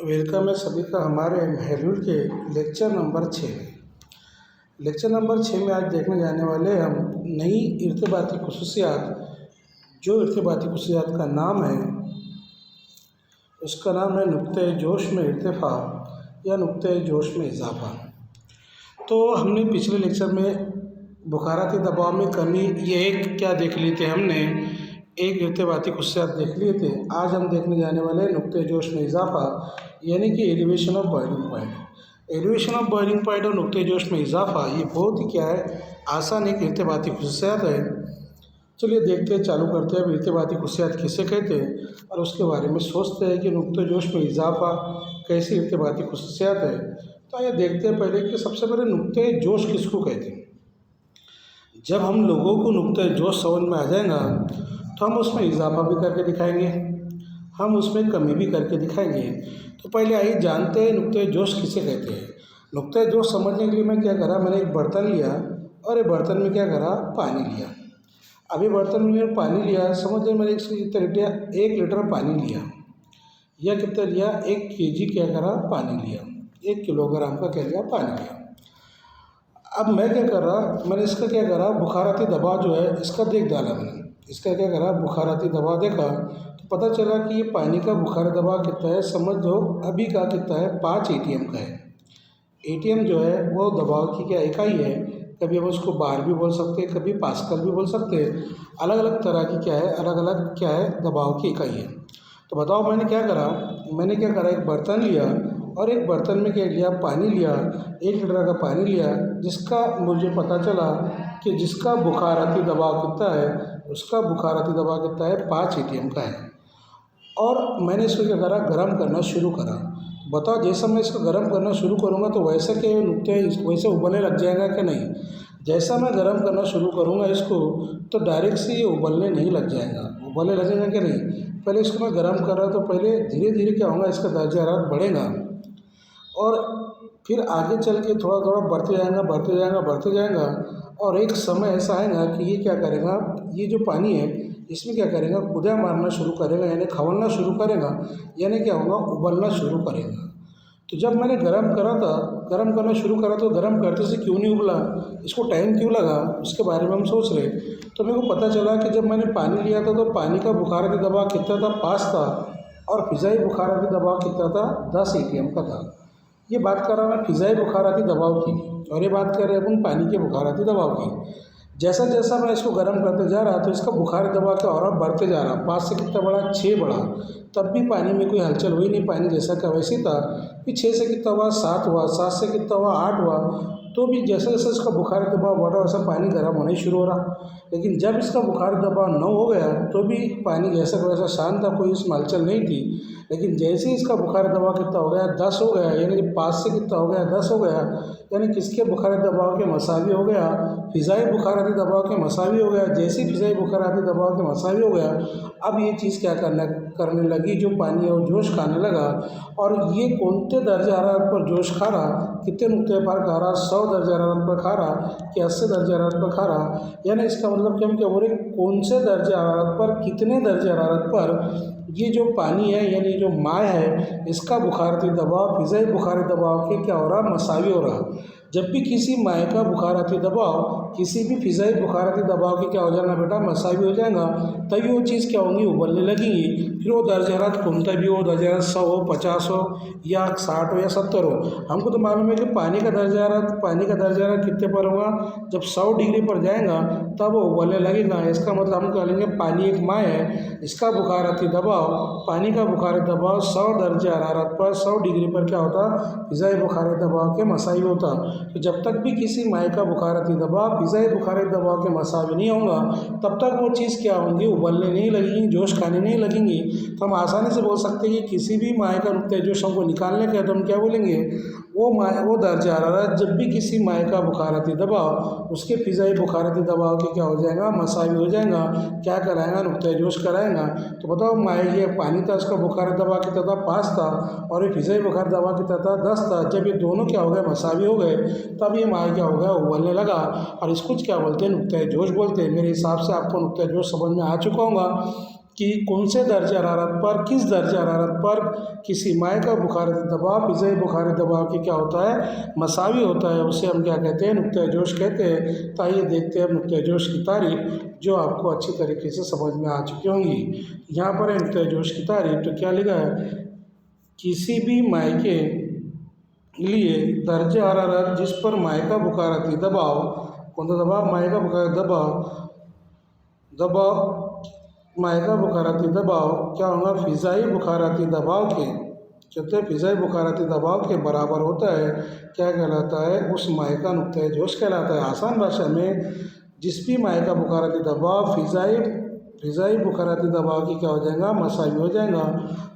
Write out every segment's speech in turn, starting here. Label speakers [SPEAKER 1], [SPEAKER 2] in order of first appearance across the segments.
[SPEAKER 1] Welcome है सभी का हमारे महलूल के लेक्चर नंबर 6 में। लेक्चर नंबर 6 में आज देखने जाने वाले हम नई इर्तिबाती खुसूसियात। जो इर्तिबाती खुसूसियात का नाम है उसका नाम है नुक्ते जोश में इर्तिफा या नुक्ते जोश में इजाफा। तो हमने पिछले लेक्चर में बुखाराती दबाव में कमी ये एक क्या देख लिए थे, हमने एक इर्तिबाती खुसूसियात देख लिए थे। आज हम देखने जाने वाले नुक्ते जोश में इजाफा यानी कि elevation of boiling point. Elevation of boiling point और नुक्ते जोश में इजाफा ये बहुत ही क्या है, आसान एक इर्तिबाती खुसूसियात है। चलिए देखते हैं, चालू करते हैं अब इर्तिबाती खुसूसियात किसे कहते हैं और उसके बारे में सोचते हैं कि नुक्ते जोश में इजाफा कैसी इर्तिबाती खुसूसियात है। तो आइए देखते हैं पहले कि सबसे पहले नुक्ते जोश किसको कहते हैं। जब हम लोगों को नुक्ते जोश समझ में आ जाएगा तो हम उसमें इजाफा भी करके दिखाएंगे, हम उसमें कमी भी करके दिखाएंगे। तो पहले आइए जानते हैं नुक्ते जोश किसे कहते हैं। नुक्ते जोश समझने के लिए मैं क्या करा, मैंने एक बर्तन लिया और एक बर्तन में क्या करा, पानी लिया। अभी बर्तन में मैंने पानी लिया, समझ मैंने एक लीटर पानी लिया। यह कितना लिया, 1 kg क्या करा, पानी लिया। 1 किलोग्राम का क्या लिया, पानी लिया। अब मैं क्या कर रहा, मैंने इसका क्या करा, बुखाराती दबाव जो है इसका देख डाला। मैंने इसका क्या करा, बुखाराती दबाव देखा तो पता चला कि ये पानी का बुखारी दबाव कितना है। समझ लो अभी का कितना है, 5 ATM का है। ATM जो है वो दबाव की क्या इकाई है। कभी हम उसको बार भी बोल सकते हैं, कभी पास्कल भी बोल सकते हैं। अलग अलग तरह की क्या है, अलग अलग क्या है दबाव की इकाई है। तो बताओ मैंने क्या करा, एक बर्तन लिया और एक बर्तन में क्या लिया, पानी लिया। 1 लीटर का पानी लिया जिसका मुझे पता चला कि जिसका बुखाराती दबाव कितना है, उसका बुखाराती दबाव कितना है, 5 ATM का है। और मैंने इसको क्या करा, गर्म करना शुरू करा। बताओ जैसा मैं इसको गर्म करना शुरू करूँगा तो वैसे के नुक्ते वैसे उबलने लग जाएगा कि नहीं। जैसा मैं गर्म करना शुरू करूँगा इसको तो डायरेक्ट से ये उबलने नहीं लग जाएगा, उबलने लगेगा कि नहीं। पहले इसको मैं गर्म कर रहा तो पहले धीरे धीरे क्या होगा, इसका दर्जा हरारत बढ़ेगा और फिर आगे चल के थोड़ा थोड़ा बढ़ते जाएगा, बढ़ते जाएगा, बढ़ते जाएगा। और एक समय ऐसा आएगा कि ये क्या करेगा, ये जो पानी है इसमें क्या करेगा, कुदा मारना शुरू करेगा, यानी खवलना शुरू करेगा, यानी क्या होगा, उबलना शुरू करेगा। तो जब मैंने गर्म करना शुरू करा तो गर्म करते से क्यों नहीं उबला, इसको टाइम क्यों लगा, उसके बारे में हम सोच रहे। तो मेरे को पता चला कि जब मैंने पानी लिया था तो पानी का बुखाराती दबाव कितना था, 5 था और फ़िज़ाई बुखाराती दबाव कितना था, 10 ATM का था। ये बात कर रहा मैं फ़िज़ाई बुखाराती दबाव की और ये बात कर रहे हैं अपन पानी के बुखाराती दबाव की। जैसा जैसा मैं इसको गर्म करते जा रहा तो इसका बुखारी दबाव क्या हो रहा, बढ़ते जा रहा। 5 से कितना बढ़ा, 6 बढ़ा। तब भी पानी में कोई हलचल हुई नहीं, पानी जैसा का वैसे था। फिर 6 से कितना हुआ, 7 हुआ, 7 से कितना हुआ, 8 हुआ। तो भी जैसे जैसे इसका बुखारी दबाव बढ़ा वैसा पानी गर्म होना ही शुरू हो रहा। लेकिन जब इसका बुखारी दबाव 9 हो गया तो भी पानी जैसा का वैसा शांत था, कोई इसमें हलचल नहीं थी। लेकिन जैसे ही इसका बुखारी दबाव कितना हो गया, 10 हो गया, यानी कि 5 से कितना हो गया, 10 हो गया, यानी किसके बुखारी दबाव के मसावी हो गया, फ़िज़ाई बुखाराती दबाव के मसावी हो गया। जैसे ही फ़िज़ाई बुखाराती दबाव के मसावी हो गया, अब ये चीज़ क्या करने लगी, जो पानी है वो जोश खाने लगा। और ये कौन से दर्जा हरारत पर जोश खा रहा, कितने नुक्ते पर खा रहा, 100 दर्जा हरारत पर खा रहा कि 80 दर्जा हरारत पर खा रहा। यानी इसका मतलब क्या बोले, कौन से दर्जा हरारत पर, कितने दर्जा हरारत पर ये जो पानी है यानी जो माय है इसका बुखाराती दबाव फ़िज़ाई बुखारी दबाव के क्या हो रहा, मसावी हो रहा। जब भी किसी माय का बुखाराती दबाव किसी भी फ़िज़ाई बुखाराती दबाव के क्या हो जाना बेटा, मसावी हो जाएगा, तभी वो चीज़ क्या होंगी, उबलने लगेंगी। फिर वो दर्जा हरारत कौन सा भी हो, दर्जा हरारत 100 हो, 50 हो या 60 हो या 70 हो। हमको तो मालूम है कि पानी का दर्जा हरारत कितने पर होगा, जब 100 डिग्री पर जाएगा तब वो उबलने लगेगा। इसका मतलब हम कह लेंगे पानी एक माय है, इसका बुखाराती दबाव, पानी का बुखारी दबाव 100 दर्जा हरारत पर 100 डिग्री पर क्या होता, फ़िज़ाई बुखारी दबाव के मसावी होता। तो जब तक भी किसी माय का बुखाराती दबाव फ़िज़ाई बुखारी दबाव के मसावी नहीं होगा तब तक वो चीज़ क्या होंगी, उबलने नहीं लगेंगी, जोश खाने नहीं लगेंगी। तो हम आसानी से बोल सकते हैं कि किसी भी माय का नुक्ते जोश हमको निकालने का है तो हम क्या बोलेंगे, वो दर्जा हरारत जब भी किसी माय का बुखाराती दबाव उसके फ़िज़ाई बुखाराती दबाव के क्या हो जाएगा, मसावी हो जाएगा, क्या कराएगा, नुक्ते जोश कराएगा। तो बताओ माय ये पानी था, उसका बुखारी दबाव कितना था, 5 था और ये फ़िज़ाई बुखारी दबाव कितना था, 10 था। जब ये दोनों क्या हो गए, मसावी हो गए, तब ये माय क्या हो गया, उबलने लगा। और इसको क्या बोलते हैं, नुक्ते जोश बोलते हैं। मेरे हिसाब से आपको नुक्ते जोश समझ में आ चुका होगा कि कौन से दर्जे हरारत पर, किस दर्जे हरारत पर किसी माय का बुखारती दबाव फ़िज़ाई बुखारी दबाव की क्या होता है, मसावी होता है। उसे हम क्या कहते हैं, नुक्ता जोश कहते हैं। तो आइए देखते हैं नुक्ता जोश की तारीफ, जो आपको अच्छी तरीके से समझ में आ चुकी होंगी। यहाँ पर है नुक्ता जोश की तारीफ, तो क्या लिखा है, किसी भी माय के लिए दर्जे हरारत जिस पर माय का बुखारती दबाव, कौन सा दबाव, माय का बुखारती दबाव माय का बुखारती दबाव क्या होगा, फ़िज़ाई बुखारती दबाव के, कहते हैं फ़िज़ाई बुखारती दबाव के बराबर होता है, क्या कहलाता है, उस माय का नुक्ता जोश कहलाता है। आसान भाषा में जिस भी माय का बुखारती दबाव फ़िज़ाई बुखारती दबाव की क्या हो जाएगा, मसावी हो जाएगा,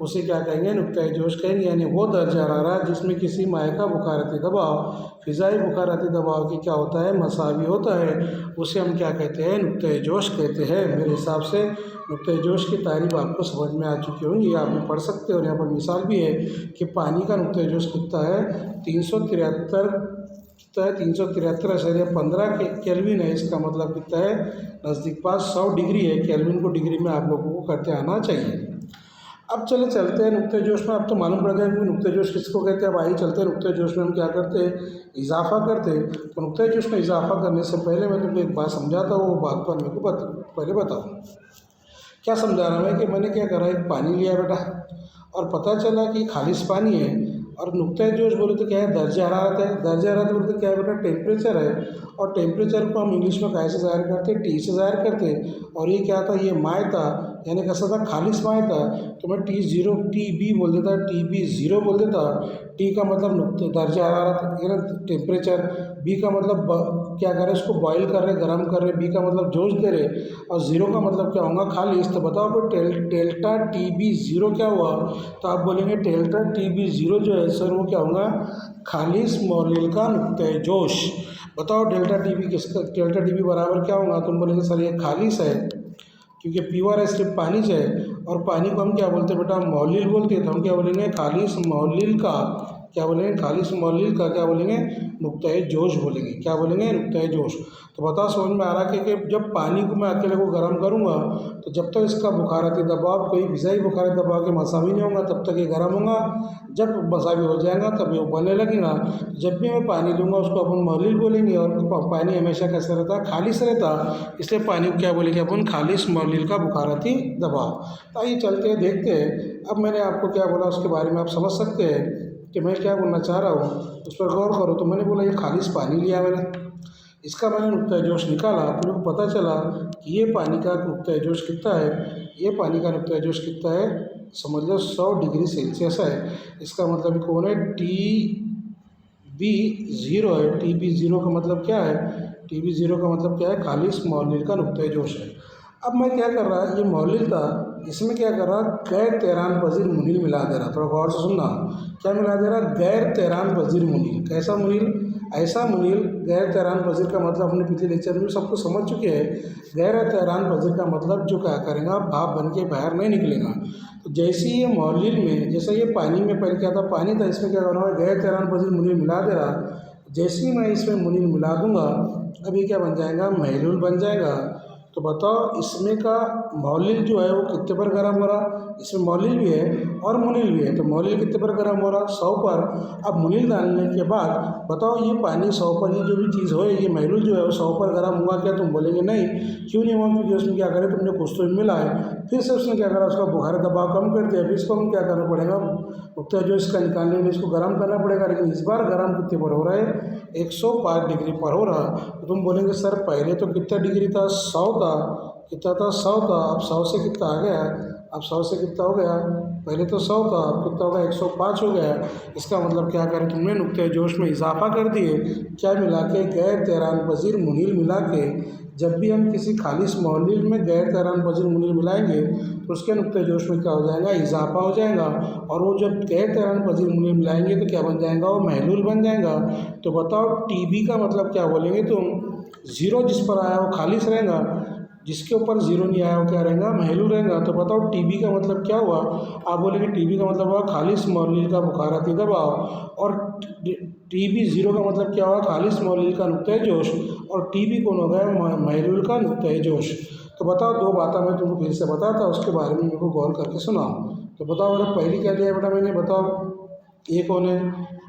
[SPEAKER 1] उसे क्या कहेंगे, नुक्ता जोश कहेंगे। यानी वो दर्जा हरारत जिसमें किसी माय का बुखारती दबाव फ़िज़ाई बुखारती दबाव की क्या होता है, मसावी होता है, उसे हम क्या कहते हैं, नुक्ता जोश कहते हैं। मेरे हिसाब से नुक्ता जोश की तारीफ आपको समझ में आ चुकी होंगी, आप भी पढ़ सकते हो। और यहाँ पर मिसाल भी है कि पानी का नुक्ता जोश कितना है, 373.15 केल्विन है। इसका मतलब कितना है, नज़दीक पास 100 डिग्री है। केल्विन को डिग्री में आप लोगों को करते आना चाहिए। अब चलते हैं नुक्ता जोश में। अब तो मालूम पड़ गया कि नुक्ता जोश किसको कहते हैं। अब आइए चलते हैं नुक्ता जोश में हम क्या करते हैं, इजाफा करते हैं। तो नुक्ता जोश में इजाफा करने से पहले मैं तुमको एक बात समझाता हूँ, वो बात पर मेरे को पहले बताओ। क्या समझा रहा हूँ कि मैंने क्या करा, एक पानी लिया बेटा, और पता चला कि खालिश पानी है, और नुक्ता जोश बोले तो क्या है, दर्जा हरारत है। दर्जा हरारत बोले तो क्या है बेटा, टेम्परेचर है। और टेम्परेचर को हम इंग्लिश में कैसे ज़ाहिर करते हैं, टी से ज़ाहिर करते हैं। और ये क्या था, ये माय था, यानी कैसा था, खालिश माय था। तो मैं TB बोल देता, TB0 बोल देता। टी का मतलब नुक्ता दर्जा हरारत, ये ना टेम्परेचर। बी का मतलब क्या कर रहे, इसको बॉईल कर रहे, गर्म कर रहे। बी का मतलब जोश दे रहे। और ज़ीरो का मतलब क्या होगा, खालिश। तो बताओ फिर डेल्टा TB0 क्या हुआ। तो आप बोलेंगे डेल्टा TB0 जो है सर, वो क्या होगा, खालिश मौलिल का नुक्ता जोश। बताओ डेल्टा TB बराबर क्या होगा। तुम बोलेंगे सर ये खालिश है, क्योंकि प्योर है, सिर्फ पानी से है। और पानी को हम क्या बोलते हैं बेटा, मौलिल बोलते हैं। तो हम क्या बोलेंगे, खालिश मौलिल का, क्या बोलेंगे, खालिश मौलिल का क्या बोलेंगे, नुक्ता जोश बोलेंगे। क्या बोलेंगे, नुक्ता जोश। तो बताओ समझ में आ रहा है कि जब पानी को मैं अकेले को गर्म करूँगा, तो जब तक इसका बुखारती दबाव कोई फ़िज़ाई बुखारती दबाव के मसावी नहीं होगा, तब तक ये गर्म होगा। जब मसावी हो जाएगा तब ये उबलने लगेगा। जब भी मैं पानी लूँगा उसको अपन मौलिल बोलेंगे। और पानी हमेशा कैसा रहता है, खालिश रहता, इसलिए पानी को क्या बोलेंगे अपन, खालिश मौलिल का बुखारती दबाव। तो आइए चलते हैं, देखते हैं। अब मैंने आपको क्या बोला उसके बारे में आप समझ सकते हैं कि मैं क्या बोलना चाह रहा हूँ, उस पर गौर करो। तो मैंने बोला ये खालिश पानी लिया मैंने, इसका मैंने नुक्ता जोश निकाला, फिर मेरे को पता चला कि ये पानी का नुक्ता जोश कितना है। ये पानी का नुक्ता जोश कितना है, समझ लो 100 डिग्री सेल्सियस है। इसका मतलब कौन है, TB0 है। TB0 का मतलब क्या है, TB0 का मतलब क्या है, खालिश मौलिल का नुक्ता जोश है। अब मैं क्या कर रहा, ये मौलिल था, इसमें क्या कर रहा, गैर तैरान पजीर मुनील मिला दे रहा। थोड़ा गौर से सुनना, क्या मिला दे रहा, गैर तैरान पजीर मुनील। कैसा मुनील, ऐसा मुनील। गैर तैरान पजीर का मतलब अपने पिछले लेक्चर में सबको समझ चुके हैं। गैर तैरान पजीर का मतलब जो क्या करेगा, भाप बन के बाहर नहीं निकलेगा। तो जैसे ये मौलिल में, जैसा ये पानी में पहले क्या था, पानी था, इसमें क्या करना है, गैर तैरान पजीर मुनील मिला दे रहा। जैसे ही मैं इसमें मुनील मिला दूंगा, अभी क्या बन जाएगा, महलूल बन जाएगा। तो बताओ इसमें का मौलिल जो है वो कितने पर गर्म हो रहा, इसमें मौलिल भी है और मुनील भी है। तो मौलिल कितने पर गर्म हो रहा, 100 पर। अब मुनील डालने के बाद बताओ ये पानी 100 पर, ये जो भी चीज़ हो, ये महलूल जो है वो 100 पर गर्म हुआ क्या, तुम बोलेंगे नहीं। क्यों नहीं हुआ, क्योंकि उसमें क्या करे, तुमने कुछ तो मिला है। फिर से उसने क्या करा, उसका बुखार दबाव कम कर दिया। फिर इसको हम क्या करना पड़ेगा, नुक्ता जो इसका निकालने में इसको गर्म करना पड़ेगा। लेकिन इस बार गर्म कितने पर हो रहा है, 105 डिग्री पर हो रहा। तो तुम बोलेंगे सर पहले तो कितना डिग्री था, 100 था। कितना था, 100 था। अब 100 से कितना आ गया, अब 100 से कितना हो गया, पहले तो 100 था, अब कितना हो गया, 105 हो गया। इसका मतलब क्या करें, तुमने नुक्ता जोश में इजाफा कर दिए। क्या मिला के, गैर तैरान पजीर मुनील मिला के। जब भी हम किसी खालिश मौलिल में गैर तैरान पजीर मुनील मिलाएंगे तो उसके नुक्ता जोश में क्या हो जाएगा, इजाफा हो जाएगा। और वो जब गैर तैरान पजीर मुनील मिलाएंगे तो क्या बन जाएगा, वो महलूल बन जाएगा। तो बताओ TB का मतलब क्या बोलेंगे तुम, 0 जिस पर आया वो खालिश रहेगा, जिसके ऊपर 0 नहीं आया वो क्या रहेगा, महलूल रहेगा। तो बताओ TB का मतलब क्या हुआ, आप बोलेंगे TB का मतलब हुआ खालिश मौलिल का बुखारती दबाव। और TB0 का मतलब क्या हुआ, खालिश मौलिल का नुक्ता जोश। और TB कौन हो गया, महलूल का नुक्ता जोश। तो बताओ, दो बातें मैं तुमको फिर से बताता, उसके बारे में मेरे को गौर करके सुनाओ। तो बताओ बेटा, पहली क्या दिया बेटा मैंने, बताओ ये कौन है,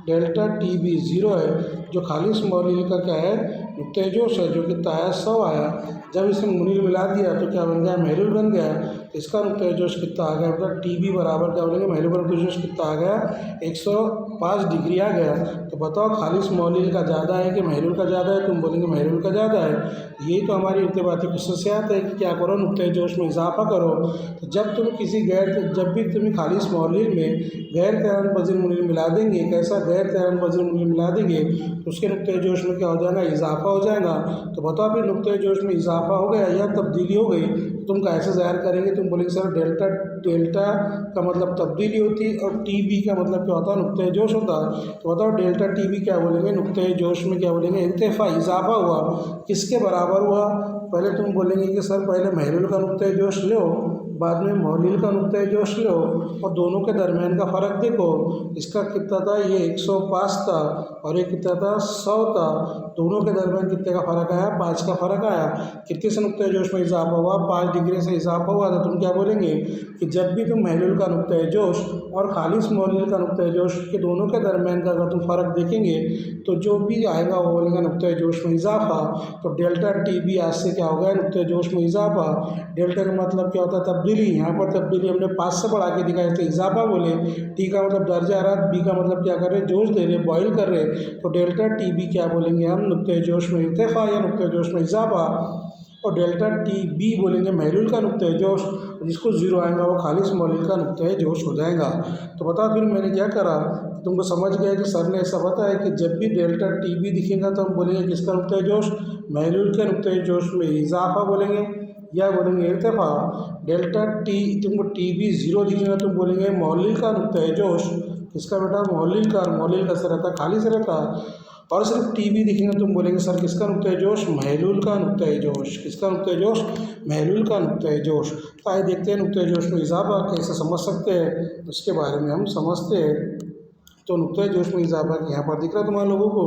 [SPEAKER 1] डेल्टा टी बी ज़ीरो है, जो खालिश मॉलिल का क्या है, नुक्ते जोश है, जो कितना आया 100 आया। जब इसे मुनील मिला दिया तो क्या बन गया, महलूल बन गया। तो इसका नुक्ते जोश कितना आ गया बेटा, टी बी बराबर क्या बोलेंगे, महलूल का नुक्ते जोश कितना आ गया, 105 डिग्री आ गया। तो बताओ खालिश मॉलिल का ज़्यादा है कि महलूल का ज़्यादा है, तुम बोलेंगे महलूल का ज़्यादा है। यही तो हमारी इर्तिबाती क्वेश्चन से आता है कि क्या करो, नुक्ते जोश में इजाफा करो। तो जब भी तुम खालिश मॉलिल में गैर तैरान पजीर मुनील मिला देंगे, कैसा गैर तैरान पजीर मुनील मिला देंगे, तो उसके नुक्ते जोश में क्या हो जाएगा, इजाफा हो जाएगा। तो बताओ फिर नुक्ते जोश में इजाफा हो गया या तब्दीली हो गई, तो तुम कैसे ज़ाहिर करेंगे, तुम बोलेंगे सर डेल्टा का मतलब तब्दीली होती है और टी बी का मतलब क्या होता है, नुक्ते जोश होता है। तो बताओ डेल्टा टी बी क्या बोलेंगे, नुक्ते जोश में क्या बोलेंगे, इर्तिफा, इजाफा हुआ। किसके बराबर हुआ, पहले तुम बोलेंगे कि सर पहले महलूल का नुक्ते जोश लो, बाद में मौलिल का नुक्ते जोश लो और दोनों के दरमियान का फ़र्क देखो। इसका कितना था, ये 105 था और ये कितना था, 100 था। दोनों के दरमियान कितने का फ़र्क आया, 5 का फ़र्क आया। कितने से नुक्ते जोश में इजाफा हुआ, 5 डिग्री से इजाफा हुआ। तो तुम क्या बोलेंगे कि जब भी तुम महलूल का नुक्ते जोश और खालिश मौलिल का नुक्ते जोश के दोनों के दरमियान का अगर तुम फ़र्क देखेंगे तो जो भी आएगा वो बोलेगा नुक्ते जोश में इजाफा। तो डेल्टा टी बी आज से क्या हो गया, नुक्ते जोश में इजाफा। डेल्टा का मतलब क्या होता है, तब्दीली। यहाँ पर तब्दीली हमने 5 से बढ़ा के दिखाया, इसलिए इजाफा बोले। टी का मतलब दर्जा आ रहा, बी का मतलब क्या कर रहे, जोश दे रहे, बॉयल कर रहे। तो डेल्टा टी बी क्या बोलेंगे हम, नुक्ते जोश में इर्तिफा या नुक्ते जोश में इजाफा। और डेल्टा टी बी बोलेंगे महलूल का नुक्ते जोश, जिसको ज़ीरो आएगा वो खालिश मौलिल का नुक्ते जोश हो जाएगा। तो बता फिर मैंने क्या करा, तुमको समझ गया कि सर ने ऐसा बताया कि जब भी डेल्टा टी बी दिखेगा तो हम बोलेंगे किसका नुक्ते जोश, महलूल के नुक्ते जोश में इजाफा बोलेंगे या बोलेंगे इर्तिफा। डेल्टा टी तुमको टी बी ज़ीरो दिखेगा तुम बोलेंगे मौलिल का नुक्ते जोश, किसका बेटा, मौलिल का। और मौलिल का से रहता, खाली से रहता। और सिर्फ टी बी दिखेंगे तुम बोलेंगे सर किसका नुक्ते जोश, महलूल का नुक्ते जोश। किसका नुक्ते जोश, महलूल का नुक्ते जोश। तो आइए देखते हैं नुक्ते जोश में इजाफा कैसे समझ सकते हैं, उसके बारे में हम समझते हैं। तो नुक्ते जोश में इजाफा यहाँ पर दिख रहा है तुम्हारे लोगों को,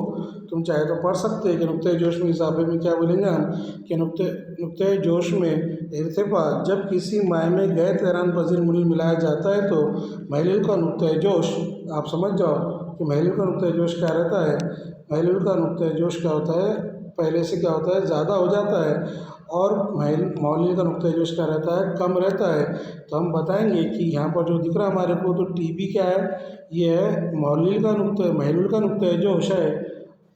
[SPEAKER 1] तुम चाहे तो पढ़ सकते हैं कि नुक्ते जोश में इजाफे में क्या बोलेंगे हम, कि नुक्ते जोश में इर्तिफा, जब किसी माय में गैर तैरान पजीर मुनील मिलाया जाता है तो महलूल का नुक्ते जोश, आप समझ जाओ कि महलूल का नुक्ते जोश क्या रहता है। महलूल का नुक्ते जोश क्या होता है, पहले से क्या होता है, ज़्यादा हो जाता है। और मौलिल का नुक्ते जोश क्या रहता है, कम रहता है। तो हम बताएंगे कि यहाँ पर जो दिख रहा है हमारे को, तो टी बी क्या है, ये है मौलिल का नुक्ते, महलूल का नुक्ते जोश है।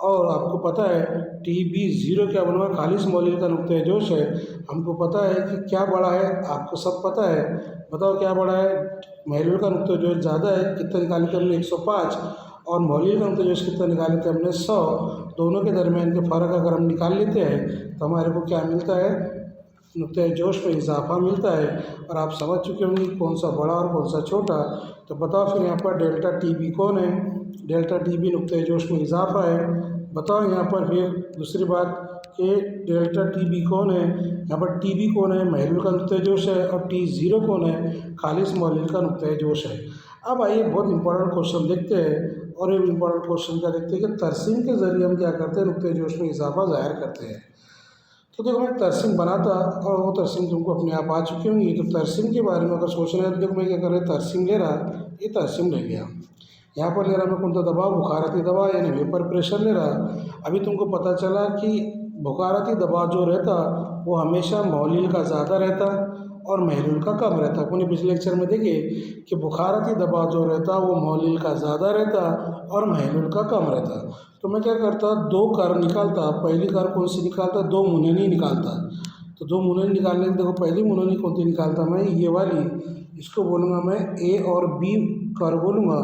[SPEAKER 1] और आपको पता है टी बी ज़ीरो क्या बना, खालिश मौलिल का नुक्ते जोश है। हमको पता है कि क्या बड़ा है, आपको सब पता है। बताओ क्या बड़ा है, महलूल का नुक्ते जोश ज़्यादा है, कितना निकाले थे हमने, 105। और मौलिल का नुक्ते जोश कितना निकाले थे हमने, 100। दोनों के दरमियान के फ़र्क अगर हम निकाल लेते हैं तो हमारे को क्या मिलता है, नुक्ते जोश में इजाफा मिलता है। और आप समझ चुके होंगे कौन सा बड़ा और कौन सा छोटा। तो बताओ फिर यहाँ पर डेल्टा टी बी कौन है, डेल्टा टी बी नुक्ते जोश में इजाफा है। बताओ यहाँ पर फिर दूसरी बात कि डेल्टा टी बी कौन है, यहाँ पर टी बी कौन है, महलूल का नुक्ते जोश है। और टी ज़ीरो कौन है, खालिश मौलिल का नुक्ते जोश है। अब आइए बहुत इंपॉर्टेंट क्वेश्चन देखते हैं। और ये इंपॉर्टेंट क्वेश्चन क्या देखते हैं कि तरसीम के ज़रिए हम क्या करते हैं, नुक्ते जोश में इजाफा ज़ाहिर करते हैं। तो देखो मैं तरसीम बनाता और वो तरसीम तुमको अपने आप आ चुकी होंगी। तो तरसीम के बारे में अगर सोच रहे हैं तो देखो मैं क्या कर रहा, तरसीम ले रहा, ये तरसीम ले गया। यहाँ पर ले रहा मैं कौन सा दबाव, बुखारती दबाव यानी वेपर प्रेशर ले रहा। अभी तुमको पता चला कि बुखारती दबाव जो रहता वो हमेशा मौलिल का ज़्यादा रहता और महलूल का कम रहता। अपने पिछले लेक्चर में देखिए कि बुखारती दबाव जो रहता वो मौलिल का ज़्यादा रहता और महलूल का कम रहता। तो मैं क्या करता, दो कर्व निकालता। पहली कर्व कौन सी निकालता, दो मुननी निकालता। तो दो मुननी निकालने के देखो पहली मुननी कौन सी निकालता मैं, ये वाली, इसको बोलूँगा मैं ए और बी कर्व बोलूँगा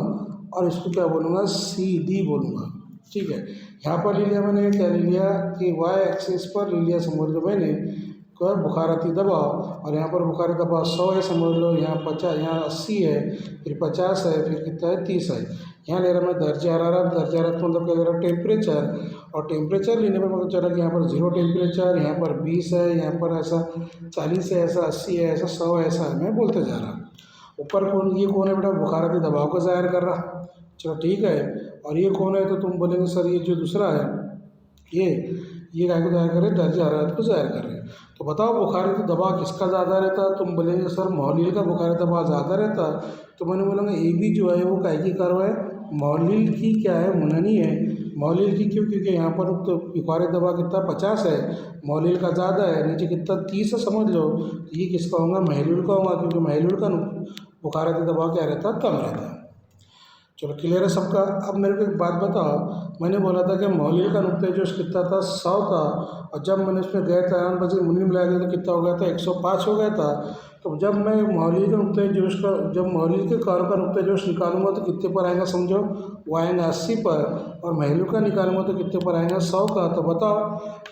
[SPEAKER 1] और इसको क्या बोलूँगा, सी डी बोलूँगा। ठीक है, यहाँ पर ले लिया मैंने, क्या ले लिया कि वाई एक्सिस पर ले लिया, समझ लो मैंने क्या, बुखारती दबाव। और यहाँ पर बुखारती दबाव 100 है, समझ लो यहाँ 50, यहाँ 80 है, फिर 50 है, फिर कितना है 30 है। यहाँ ले रहा मैं दर्जा हरारत, दर्जा हरारत मतलब क्या ले रहा टेम्परेचर। और टेम्परेचर लेने पर पता चला कि यहाँ पर 0 टेम्परेचर, यहाँ पर 20 है, यहाँ पर ऐसा 40 है, ऐसा 80 है, ऐसा 100 है, ऐसा है, मैं बोलते जा रहा। ऊपर कौन, ये कौन है बेटा, बुखारती दबाव को ज़ाहिर कर रहा। चलो ठीक है। और ये कौन है, तो तुम बोलेंगे सर ये जो दूसरा है ये काय को ज़ाहिर कर रहे हैं, दर्जे हरारत को ज़ाहिर कर रहे हैं। तो बताओ बुखारती दबाव किसका ज़्यादा रहता है? तुम बोलेंगे सर मौलिल का बुखारती दबाव ज़्यादा रहता है। तो मैंने बोलूँगा ए बी जो है वो काय की कर्व है, मौलिल की क्या है, मुननी है। मौलिल की क्यों? क्योंकि यहाँ पर तो बुखारती दबाव कितना 50 है, मौलिल का ज़्यादा है, नीचे कितना 30 है समझ लो। ये किसका होगा? महलूल का होगा, क्योंकि महलूल का बुखारती दबाव क्या रहता है? कम रहता है। चलो क्लियर है सबका। अब मेरे को एक बात बताओ, मैंने बोला था कि मौलिल का नुक्ता जोश कितना था? 100 था, और जब मैंने उसमें गैर तैरान बजे मुन्नी मिलाया गया तो कितना हो गया था? 105 हो गया था। तो जब मैं मौलिल के नुक्ता जोश का, जब मौलिल के कार्य का नुक्ता जोश निकालूंगा तो कितने पर आएगा समझो? वो आएगा 80 पर, और महलूल का निकालूंगा तो कितने पर आएगा? 100 का। तो बताओ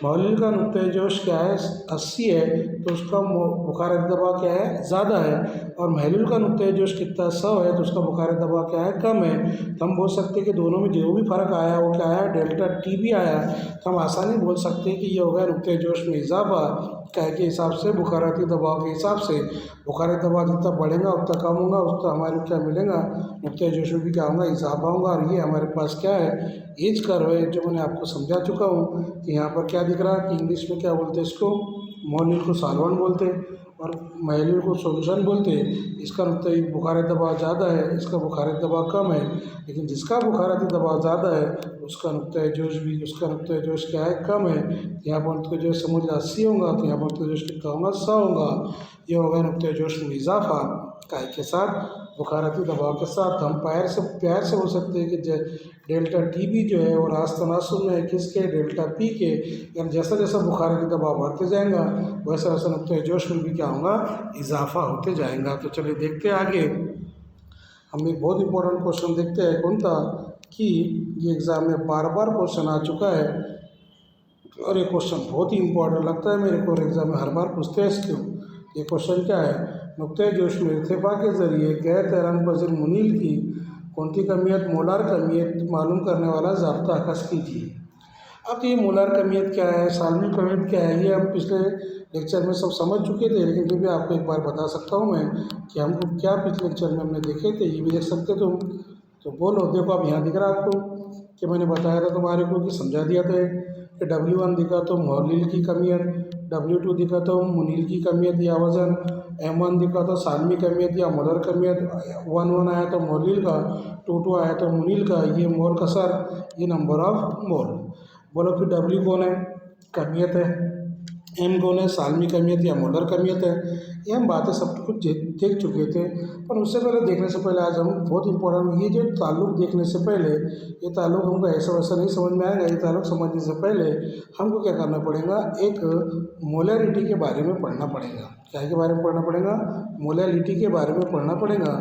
[SPEAKER 1] मौलिल का नुक्ता जोश क्या है? 80 है, तो उसका बुखारती दबाव क्या है? ज़्यादा है। और महलूल का नुक्ता जोश कितना? 100 है, तो उसका बुखारती दबाव क्या है? कम है। तो हम बोल सकते हैं कि दोनों में जो भी फ़र्क आया वो क्या आया? डेल्टा टी भी आया। तो हम आसानी बोल सकते हैं कि ये हो गया नुक्ते जोश में इजाफा। क्या के हिसाब से? बुखारती दबाव के हिसाब से। बुखारती दबाव जितना बढ़ेगा उतना कम होगा, उतना हमारे क्या मिलेगा? नुक्ते जोश में भी क्या होगा? इजाफा होगा। और ये हमारे पास क्या है? एज कर्व है, जो मैंने आपको समझा चुका हूँ कि यहाँ पर क्या दिख रहा है कि इंग्लिश में क्या बोलते हैं इसको? मौलिल को सॉल्वेंट बोलते हैं और महलूल को सॉल्यूशन बोलते हैं। इसका मतलब बुखारती दबाव ज़्यादा है, इसका बुखारती दबाव कम है। लेकिन जिसका बुखारती दबाव ज़्यादा है उसका नुक्ता जोश भी, उसका नुक्ता जोश क्या है? कम है। यहाँ पर नुक्ता जोश समझ 80 होगा, तो यहाँ पर नुक्ता जोश कितना होगा? 100 होगा। ये होगा नुक्ता जोश में इजाफा काय के साथ? बुखारती दबाव के साथ। हम प्यार से बोल सकते हैं कि डेल्टा टी बी जो है वो रास तनासुब में है किसके? डेल्टा पी के। यानी जैसा जैसा बुखारती दबाव बढ़ते जाएगा वैसा वैसा नुक्ता जोश में भी क्या होगा? इजाफा होते जाएगा। तो चलिए देखते हैं आगे। हम एक बहुत इंपॉर्टेंट क्वेश्चन देखते हैं। कौन था? कि ये एग्ज़ाम में बार बार क्वेश्चन आ चुका है और ये क्वेश्चन बहुत ही इंपॉर्टेंट लगता है मेरे को, और एग्ज़ाम में हर बार पूछते हैं इसको। ये क्वेश्चन क्या है? नुक्ते जोश में इर्तिफा के ज़रिए गैर तैरान पज़ीर मुनील की कौनती कमियत मोलार कमियत मालूम करने वाला ज़ाब्ता अकस कीजिए। अब ये मोलार कमियत क्या है, सालमी कमियत क्या है, ये हम पिछले लेक्चर में सब समझ चुके थे, लेकिन फिर भी आपको एक बार बता सकता हूँ मैं कि हमको क्या पिछले लेक्चर में हमने देखे थे, ये भी देख सकते तुम। तो बोलो, देखो अब यहाँ दिख रहा है आपको कि मैंने बताया था तुम्हारे को कि समझा दिया था कि W1 दिखा तो मौलिल की कमियत, W2 दिखा तो मुनील की कमियत या वज़न, M1 दिखा तो सालमी कमियत या मोलर कमियत, 1 आया तो मौलिल का, 2 आया तो मुनील का, ये मोल कसर, ये नंबर ऑफ मोल। बोलो फिर W कौन है? कमियत है। M कौन है? सालमी कमियत या मोलर कमियत है। ये हम बातें सब कुछ देख चुके थे, पर उससे पहले देखने से पहले आज हम बहुत इंपॉर्टेंट, ये जो ताल्लुक़ देखने से पहले, ये ताल्लुक़ हमको ऐसा वैसा नहीं समझ में आएगा। ये ताल्लुक़ समझने से पहले हमको क्या करना पड़ेगा? एक मोलैरिटी के बारे में पढ़ना पड़ेगा। क्या के बारे में पढ़ना पड़ेगा? मोलैरिटी के बारे में पढ़ना पड़ेगा।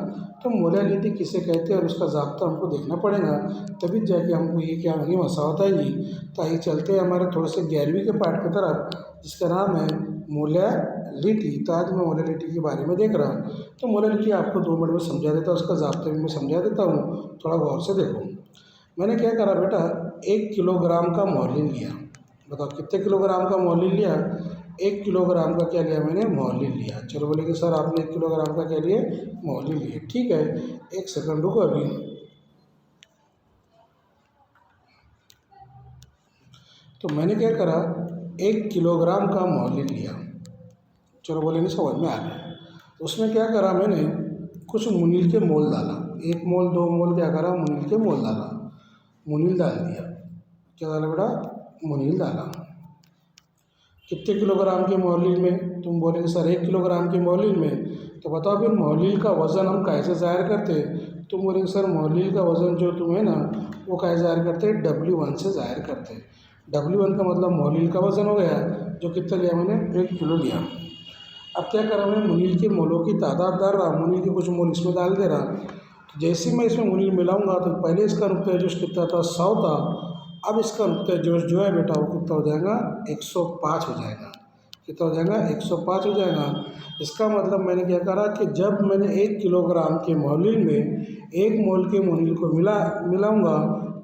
[SPEAKER 1] तो मोलैरिटी किसे कहते हैं और उसका ज़ाब्ता हमको देखना पड़ेगा, तभी जाके हमको ये क्या होगी? मसावत आएगी। तो आइए चलते हैं हमारे थोड़े से 11वीं के पार्ट की तरफ, जिसका नाम है मोलैरिटी। तो आज मैं मोलैरिटी के बारे में देख रहा हूँ। तो मोलैरिटी आपको 2 मिनट में समझा देता हूँ, उसका ज़ाब्ता भी मैं समझा देता हूँ, थोड़ा गौर से देखो। मैंने क्या करा बेटा? 1 किलोग्राम का मौलिल लिया। बताओ कितने किलोग्राम का मौलिल लिया? 1 किलोग्राम का क्या लिया मैंने? मौलिल लिया। चलो बोले कि सर आपने 1 किलोग्राम का क्या लिए? मौलिल लिए। ठीक है, 1 सेकंड रुको अभी। तो मैंने क्या करा? 1 किलोग्राम का मौलिल लिया। चलो बोले नहीं, समझ में आ गया। उसमें क्या करा मैंने? कुछ मुनील के मोल डाला, 1 मोल 2 मोल क्या करा? मुनील के मोल डाला, मुनील डाल दिया। क्या डाला बेटा? मुनील डाला। कितने किलोग्राम के मौलिल में? तुम बोलेंगे सर 1 किलोग्राम के मौलिल में। तो बताओ फिर मौलिल का वज़न हम कैसे ज़ाहिर करते? तुम बोलेंगे सर मौलिल का वज़न जो तुम है ना वो कैसे ज़ाहिर करते? W1 से ज़ाहिर करते। W1 का मतलब मौलिल का वज़न हो गया, जो कितना लिया मैंने? 1 किलो लिया। अब क्या करा मैं? मुनील के मोलों की तादाद डाल रहा, मुनील के कुछ मोल इसमें डाल दे रहा। तो जैसे ही मैं इसमें मुनील मिलाऊंगा तो पहले इसका नुक्ता जोश कितना था? 100 था। अब इसका नुक्ता जोश जो है बेटा वो कितना हो जाएगा? 105 हो जाएगा। कितना हो जाएगा? 105 हो जाएगा। इसका मतलब मैंने क्या करा कि जब मैंने 1 किलोग्राम के मौलिल में 1 मोल के मुनील को मिलाऊंगा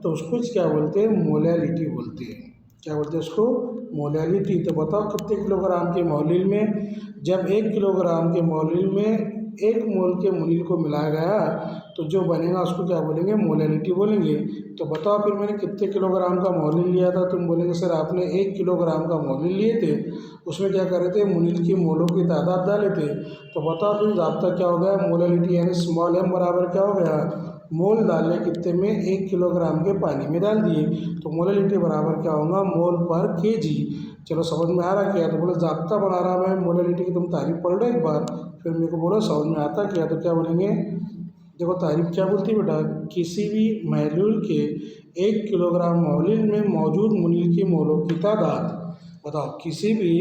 [SPEAKER 1] तो उसको क्या बोलते हैं? मोलैरिटी बोलते हैं। क्या बोलते हैं उसको? मोलैरिटी। तो बताओ कितने किलोग्राम के मौलिल में? जब 1 किलोग्राम के मौलिल में 1 मोल के मुनील को मिलाया गया तो जो बनेगा उसको क्या बोलेंगे, मोलैलिटी बोलेंगे। तो बताओ फिर मैंने कितने किलोग्राम का मोलिल लिया था। तुम बोलेंगे सर आपने 1 किलोग्राम का मोलिल लिए थे, उसमें क्या कर रहे थे, मुनील की मोलों की तादाद डाले थे। तो बताओ फिर ज़ाब्ता क्या हो गया, मोलैलिटी यानी स्मॉल m बराबर क्या हो गया, मोल डाले कितने में, 1 किलोग्राम के पानी में डाल दिए। तो मोलैलिटी बराबर क्या होगा, मोल पर केजी। चलो समझ में आ रहा क्या, तो बोलो ज़ाब्ता बना रहा मैं मोलैलिटी की, तुम तारीफ पढ़ लो एक बार फिर मेरे को बोलो समझ में आता क्या। तो क्या बोलेंगे, देखो तारीफ क्या बोलती है बेटा, किसी भी महलूल के 1 किलोग्राम मोलिल में मौजूद मुनील की मोलों की तादाद। बताओ किसी भी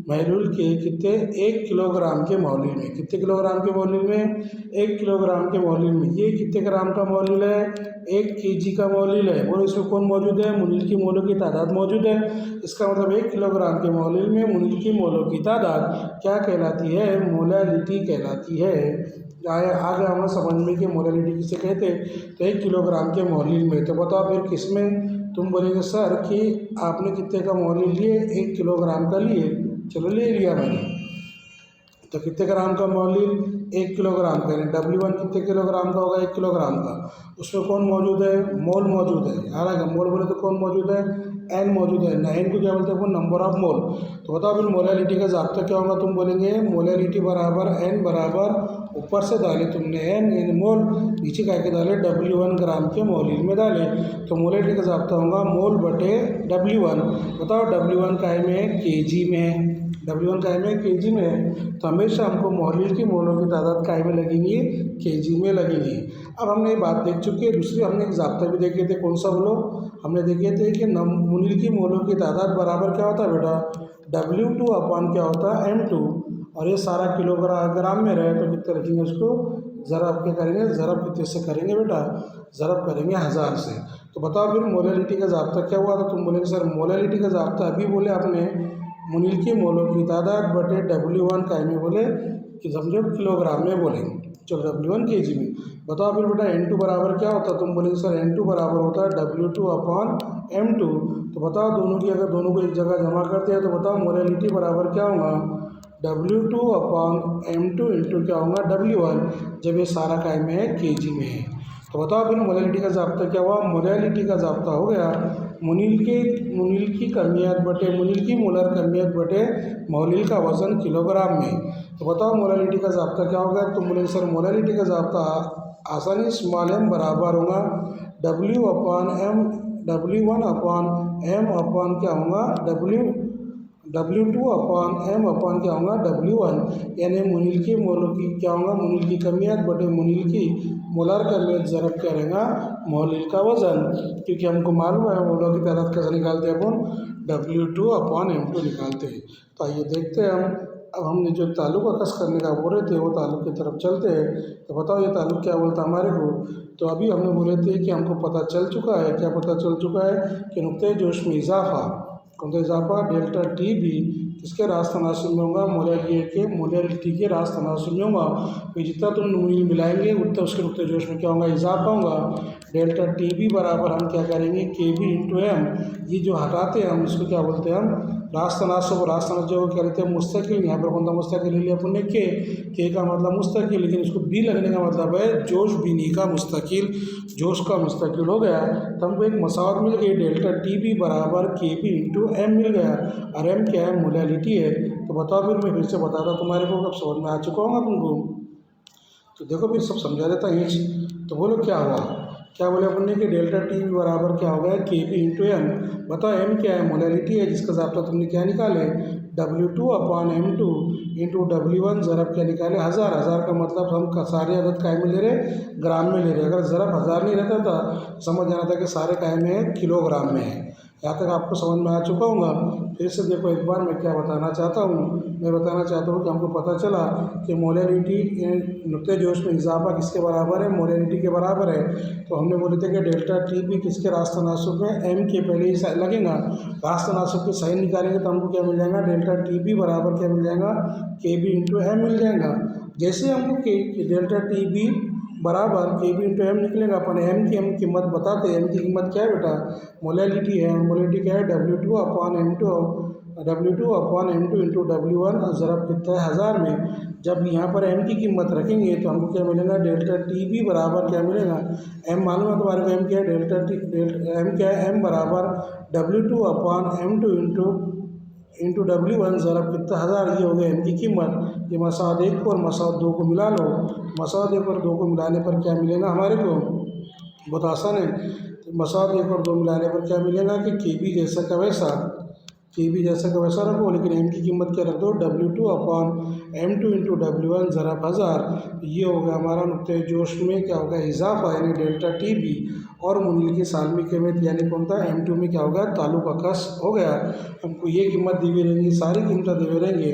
[SPEAKER 1] महलूल के कितने, 1 किलोग्राम के मोलिल में, कितने किलोग्राम के मोलिल में, 1 किलोग्राम के मोलिल में। ये कितने ग्राम का मोलिल है, 1 केजी का मोलिल है। और इसमें कौन मौजूद है, मुनील की मोलों की तादाद मौजूद है। इसका मतलब 1 किलोग्राम के मोलिल में मुनील की मोलों की तादाद क्या कहलाती है, मोलैलिटी कहलाती है। आगे हमें समझ में कि मोलैलिटी किसे कहते हैं, तो 1 किलोग्राम के मोलिल में। तो बताओ फिर किसमें, तुम बोलेंगे सर कि आपने कितने का मोलिल लिए, 1 किलोग्राम का लिए। चलो ले लिया मैंने, तो कितने ग्राम का मोलिल, 1 किलोग्राम का, यानी W1 कितने किलोग्राम का होगा, 1 किलोग्राम का। उसमें कौन मौजूद है, मोल मौजूद है। हालांकि मोल बोले तो कौन मौजूद है, n मौजूद है। n को क्या बोलते हैं, वो नंबर ऑफ मोल। तो बताओ फिर मोलैलिटी का ज़ाब्ता क्या होगा, तुम बोलेंगे मोलैलिटी बराबर n बराबर, ऊपर से डाले तुमने n मोल, नीचे का के डाले W1 ग्राम के मोलिल में डाले। तो मोलैलिटी का ज़ाब्ता होगा मोल बटे W1। बताओ W1 काय में है, केजी में है। W1 काय में, केजी में है। तो हमेशा हमको मोलिल की मोलों की तादाद काय में लगेंगी, केजी में लगेगी। अब हमने ये बात देख चुकी है। दूसरी हमने एक ज़ाब्ता भी देखे थे, कौन सा बोलो, हमने देखे थे कि मुनील की मोलों की तादाद बराबर क्या होता है बेटा, W2 अपॉन क्या होता है, M2। और ये सारा किलोग्राम में रहे तो कितने रखेंगे उसको, ज़रब क्या करेंगे, ज़रब कितने से करेंगे बेटा, ज़रब करेंगे 1000 से। तो बताओ फिर मोलैलिटी का ज़ाब्ता क्या हुआ। तो तुम बोलेंगे सर मोलैलिटी का ज़ाब्ता अभी बोले आपने, मुनील की मोलों की तादाद बटे W1 काय में बोले, कि समझो किलोग्राम में बोलेंगे। चलो W1 केजी में। बताओ फिर बेटा N2 बराबर क्या होता है। तुम बोलेंगे सर N2 बराबर होता है W2 अपॉन M2। तो बताओ दोनों की, अगर दोनों को एक जगह जमा करते हैं तो बताओ मोलैलिटी बराबर क्या होगा, W2 अपॉन M2 इंटू क्या होगा, W1, जब ये सारा काय में है, केजी में है। तो बताओ फिर मोलैलिटी का ज़ाब्ता क्या हुआ, मोलैलिटी का ज़ाब्ता हो गया मुनील की कमियत बटे, मुनील की मोलर कमियत बटे मोलिल का वज़न किलोग्राम में। तो बताओ मोलैलिटी का ज़ाब्ता क्या होगा। तो बोलेंगे सर मोलैलिटी का ज़ाब्ता आसानी स्मॉल m बराबर होगा W upon M, W1 upon M upon क्या होगा, W2 अपॉन M अपॉन क्या होगा, W1। यानी मुनील की मोलों की क्या होगा, मुनील की कमियत बटे मुनील की मोलर कमियत ज़रब क्या रहेगा, मोलिल का वज़न। क्योंकि हमको मालूम है मोलों की तादाद कैसे निकालते हैं अपन, W2 अपॉन M2 निकालते हैं। तो आइए देखते हैं हम। अब हमने जो ताल्लुक अकस करने का बोले थे वो ताल्लुक की तरफ चलते हैं। तो बताओ ये ताल्लुक क्या बोलता है हमारे को। तो अभी हमने बोले थे कि हमको पता चल चुका है, क्या पता चल चुका है, कि नुक्ते जोश में इजाफा, कौन सा इजाफा, डेल्टा टी भी किसके रास्त तनासुब में होगा, मोलैलिटी के रास्त तनासुब में होगा। तो जितना तुम मुनील मिलाएंगे उतना उसके नुक्ते जोश में क्या होगा, इजाफा होगा। डेल्टा टी बी बराबर हम क्या करेंगे, के बी इंटू एम। ये जो हटाते हैं हम इसको क्या बोलते हैं, हम रास्त तनासुब। रास्त तनासुब क्या कहते हैं, मुस्तकिल। यहाँ पर कौन सा मुस्तकिल ले लिया अपन ने, के का मतलब मुस्तकिल, लेकिन इसको बी लगने का मतलब है जोश बीनी का मुस्तकिल, जोश का मुस्तकिल हो गया। तो हमको एक मसावत मिल गई, डेल्टा टी बी बराबर के बी इंटू एम मिल गया। और एम क्या है, मोलैलिटी है। तो बताओ फिर मैं फिर से बताता तुम्हारे को, कब समझ में आ चुका होगा तुमको। तो देखो फिर सब समझा देता है। तो बोलो क्या हुआ, क्या बोले अपन ने कि डेल्टा टी बराबर क्या हो गया, के बी इंटू एम। बताओ एम क्या है, मोलैलिटी है, जिसका ज़ाब्ता तुमने क्या निकाले, W2 upon M2 into W1 ज़रब क्या निकाले, 1000। 1000 का मतलब हम सारे अदद काय में ले रहे, ग्राम में ले रहे। अगर ज़रब 1000 नहीं रहता था समझ जाना था कि सारे काय में है, किलोग्राम में है। यहाँ तक आपको समझ में आ चुका होगा। फिर से देखो एक बार मैं क्या बताना चाहता हूँ, मैं बताना चाहता हूँ कि हमको पता चला कि मोलैलिटी नुक्ते जोश में इजाफा किसके बराबर है, मोलैलिटी के बराबर है। तो हमने बोले थे कि डेल्टा टी भी किसके रास्त तनासुब में, एम के पहले ही लगेगा। रास्त तनासुब के साइन निकालेंगे तो हमको क्या मिल जाएगा, डेल्टा टी बी बराबर क्या मिल जाएगा, के बी इंटू एम मिल जाएगा। जैसे हमको डेल्टा टी बी बराबर के बी इंटू एम निकलेगा, अपन एम की हम कीमत बताते हैं। एम की कीमत क्या है बेटा, मोलैलिटी है। मोलैलिटी क्या है, W2 upon M2 W2/M2 into W1 ज़रब कितना है 1000 में। जब यहाँ पर m की कीमत रखेंगे तो हमको क्या मिलेगा, डेल्टा टी बी बराबर क्या मिलेगा, m मालूम है तुम्हारे को m क्या है, m क्या है, m बराबर W2/M2 इंटू W1 ज़रब कितना 1000। ये हो गया m की कीमत। ये मसाद 1 को और मसाद 2 को मिला लो। मसाद 1 और 2 को मिलाने पर क्या मिलेगा हमारे को, बहुत आसान है। तो मसाद 1 और 2 मिलाने पर क्या मिलेगा कि के बी जैसा का वैसा रखो, लेकिन m की कीमत क्या रख दो, W2/M2 इंटू W1 ज़रब 1000। ये हो गया हमारा नुक्ते जोश में क्या होगा, इजाफा यानी डेल्टा टी बी। और मुनील की सालमी कीमत यानी कौन था, M2 में क्या होगा, ताल्लुक अकस हो गया। हमको ये कीमत दी हुई रहेंगी, सारी कीमतें दी हुई रहेंगी।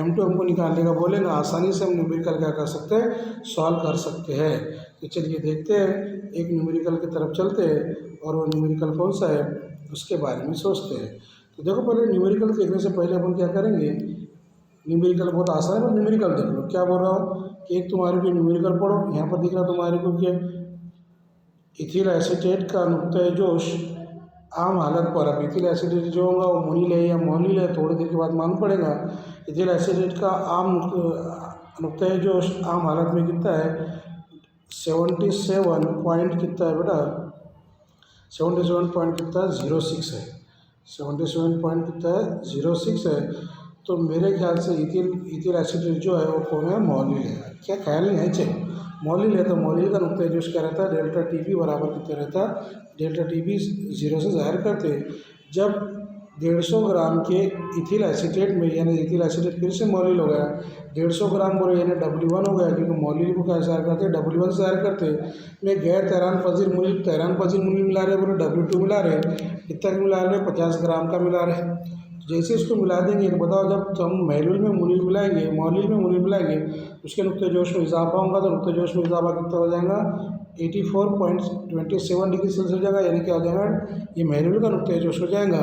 [SPEAKER 1] M2 हमको निकालने का बोलेगा, आसानी से हम न्यूमेरिकल क्या कर सकते हैं, सॉल्व कर सकते हैं। तो चलिए देखते हैं, एक न्यूमेरिकल की तरफ चलते हैं और वो न्यूमेरिकल कौन सा है उसके बारे में सोचते हैं। तो देखो, पहले न्यूमेरिकल देखने से पहले अपन क्या करेंगे, न्यूमेरिकल बहुत आसान है, पर न्यूमेरिकल देख लो। क्या बोल रहा हूँ कि एक तुम्हारे को न्यूमेरिकल पढ़ो, यहाँ पर दिख रहा तुम्हारे को कि इथिल एसीटेट का नुक्ता जोश आम हालत पर। अब इथिल एसीटेट जो होगा वो मोनिल है या मोनिल है, थोड़ी देर के बाद मालूम पड़ेगा। इथिल एसीटेट का आम नुक्ता जोश आम हालत में कितना है, 77 पॉइंट कितना है बेटा, 77 पॉइंट कितना है, 06 है। 77 पॉइंट कितना है, 06 है। तो मेरे ख्याल से इथिल एसीटेट जो है वो कौन है, मौलिल है। क्या ख्याल नहीं है, चाहिए मौलिल है। तो मौलिल का नुक्ता जोश क्या रहता है, डेल्टा टी बी बराबर कितना रहता है, डेल्टा टी बी 0 से ज़ाहिर करते हैं। जब 150 ग्राम के इथिल एसीटेट में, यानी इथिल एसीटेट फिर से मौलिल हो गया, 150 ग्राम बोले यानी W1 हो गया, क्योंकि मौलिल को क्या ज़ाहिर करते हैं, W1 से ज़ाहिर करते हैं। में गैर तैरान पजीर मुनील मिला रहे, बोले W2 मिला रहे, कितना मिला रहे, 50 ग्राम का मिला रहे। जैसे इसको मिला देंगे तो बताओ, जब हम महलूल में मुनील मिलाएंगे, मौलिल में मुनील मिलाएंगे, उसके नुक्ते जोश में इजाफा होगा। तो नुक्ते जोश में इजाफा कितना हो जाएगा, 84.27 डिग्री सेल्सियस हो जाएगा, यानी क्या हो जाएगा, ये महलूल का नुक्ते जोश हो जाएगा।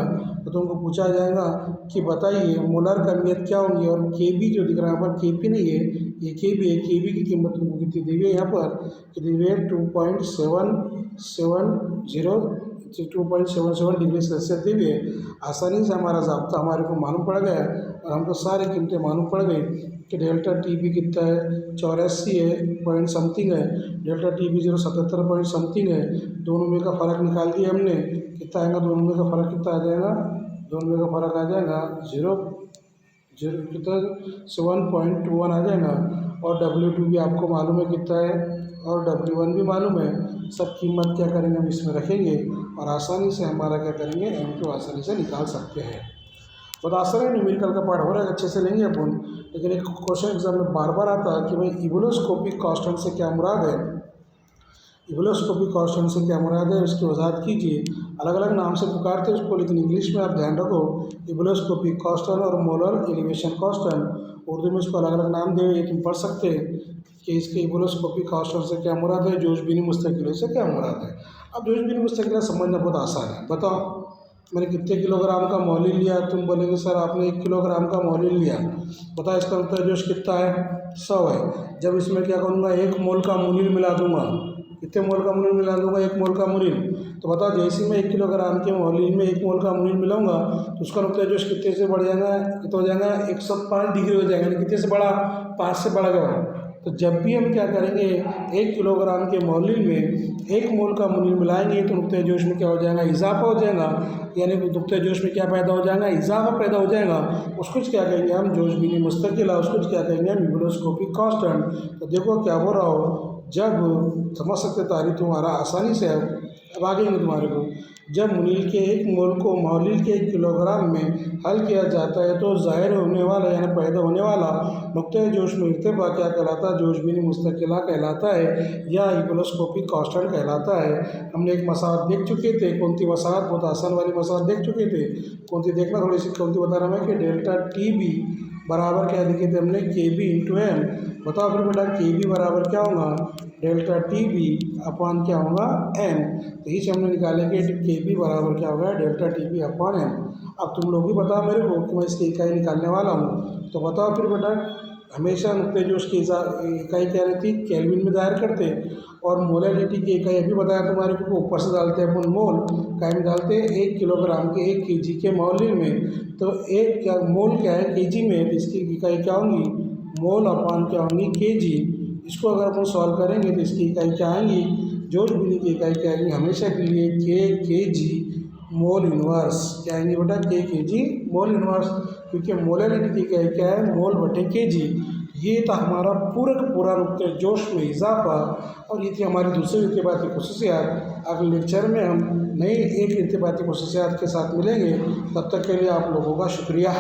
[SPEAKER 1] तो तुमको पूछा जाएगा कि बताइए मोलर कमियत क्या होंगी, और के बी जो दिख रहा है यहाँ पर, के पी नहीं है, ये के बी है। के बी की कीमत तुमको कितनी दी हुई है, यहाँ पर कितनी दी हुई है, 2.77 डिग्री सेल्सियस दी हुई है। आसानी से हमारा ज़ाब्ता हमारे को मालूम पड़ गया और हमको सारी कीमतें मालूम पड़ गई कि डेल्टा टी बी कितना है, 84 है पॉइंट समथिंग है, delta t b 077 point something है। दोनों में का फ़र्क निकाल दिया हमने, कितना आएगा, दोनों में का फ़र्क कितना आ जाएगा, दोनों में का फ़र्क आ जाएगा 7.21 आ जाएगा। और W2 भी आपको मालूम है कितना है, और W1 भी मालूम है। सब कीमत क्या करेंगे, हम इसमें रखेंगे और आसानी से हमारा क्या करेंगे, M2 आसानी से निकाल सकते हैं। बहुत आसान है, न्यूमेरिकल का पार्ट हो रहा है, अच्छे से लेंगे अपन। लेकिन एक क्वेश्चन एग्जाम में बार बार आता है कि भाई इबुलोस्कोपिक कांस्टेंट से क्या मुराद है, इबुलोस्कोपिक कांस्टेंट से क्या मुराद है, उसकी वजाहत कीजिए। अलग अलग नाम से पुकारते हैं उसको, लेकिन इंग्लिश में आप ध्यान रखो, इबुलोस्कोपिक कांस्टेंट और मोलर एलिवेशन कांस्टेंट। उर्दू में इसको अलग अलग नाम दे, ये तुम पढ़ सकते हैं कि इसके इबुलोस्कोपिक कांस्टेंट से क्या मुराद है, जोशबीनी मुस्तकिल से क्या मुराद है। अब जोशबीनी मुस्तकिल समझना बहुत आसान है। बताओ, मैंने कितने किलोग्राम का मौलिल लिया, तुम बोलेंगे सर आपने 1 किलोग्राम का मौलिल लिया, बताओ इसका नुक्ता जोश कितना है, 100 है। जब इसमें क्या करूँगा, 1 मोल का मुनील मिला दूंगा, कितने मोल का मुनील मिला दूंगा, 1 मोल का मुनील। तो बताओ, जैसे मैं 1 किलोग्राम के मौलिल में 1 मोल का मुनील मिलाऊंगा तो उसका नुक्ता जोश कितने से बढ़ जाएगा, कितना हो जाएगा, 105 डिग्री हो जाएगा। यानी कितने से बढ़ा, 5 से बढ़ गया। तो जब भी हम क्या करेंगे, 1 किलोग्राम के मौलिल में 1 मोल का मुनील मिलाएंगे तो नुक्ते जोश में क्या हो जाएगा, इजाफा हो जाएगा। यानी नुक्ते जोश में क्या पैदा हो जाएगा, इजाफा पैदा हो जाएगा। उसको क्या कहेंगे हम, जोशबीनी मुस्तकिल। उसको क्या कहेंगे हम, इबुलोस्कोपिक कांस्टेंट। तो देखो क्या हो रहा हो, जब समझ सकते तारीफ तुम्हारा आसानी से अब आगे में तुम्हारे को, जब मुनील के 1 मोल को मौलिल के 1 किलोग्राम में हल किया जाता है तो ज़ाहिर होने वाला यानी पैदा होने वाला नुक्ते जोश में इर्तिफा क्या कहलाता है, जोशबीनी मुस्तकिला कहलाता है या इबुलोस्कोपिक कांस्टेंट कहलाता है। हमने एक मसाल देख चुके थे, कौन सी मसाल, बहुत आसान वाली मसाल देख चुके थे। कौन सी देखना, थोड़ी सी कौन सी बता रहा मैं कि डेल्टा टी बी बराबर क्या लिखे थे हमने, के बी इंटू एम। बताओ फिर बेटा, के बी बराबर क्या होगा, डेल्टा टी बी अपॉन क्या होगा, एम। तो इसे हमने निकाले कि के बी बराबर क्या होगा, delta t b upon m. अब तुम लोग भी बताओ मेरे को कि मैं इसकी इकाई निकालने वाला हूँ। तो बताओ फिर बेटा, हमेशा नुक्ते जो उसकी इकाई क्या रहती, केल्विन में दायर करते, और मोलैलिटी की इकाई अभी बताया तुम्हारे को, ऊपर से डालते हैं अपन मोल, कायम डालते हैं 1 किलोग्राम के 1 केजी के मोल में। तो एक क्या मोल क्या है केजी में, तो इसकी इकाई क्या होंगी, मोल अपॉन क्या होंगी, केजी। इसको अगर अपन सॉल्व करेंगे तो इसकी इकाई क्या आएंगी, जोड़ बिनी की इकाई क्या आएंगी हमेशा के लिए, केजी मोल इनवर्स। क्या आएंगे बेटा, केजी मोल इनवर्स, क्योंकि मोलैलिटी की इकाई क्या है, मोल बटे केजी। ये था हमारा पूरा का पूरा नुक्ते जोश में इजाफा, और ये थी हमारी दूसरी इर्तिबाती खुसूसियात। अगले लेक्चर में हम नई एक इर्तिबाती खुसूसियात के साथ मिलेंगे, तब तक के लिए आप लोगों का शुक्रिया।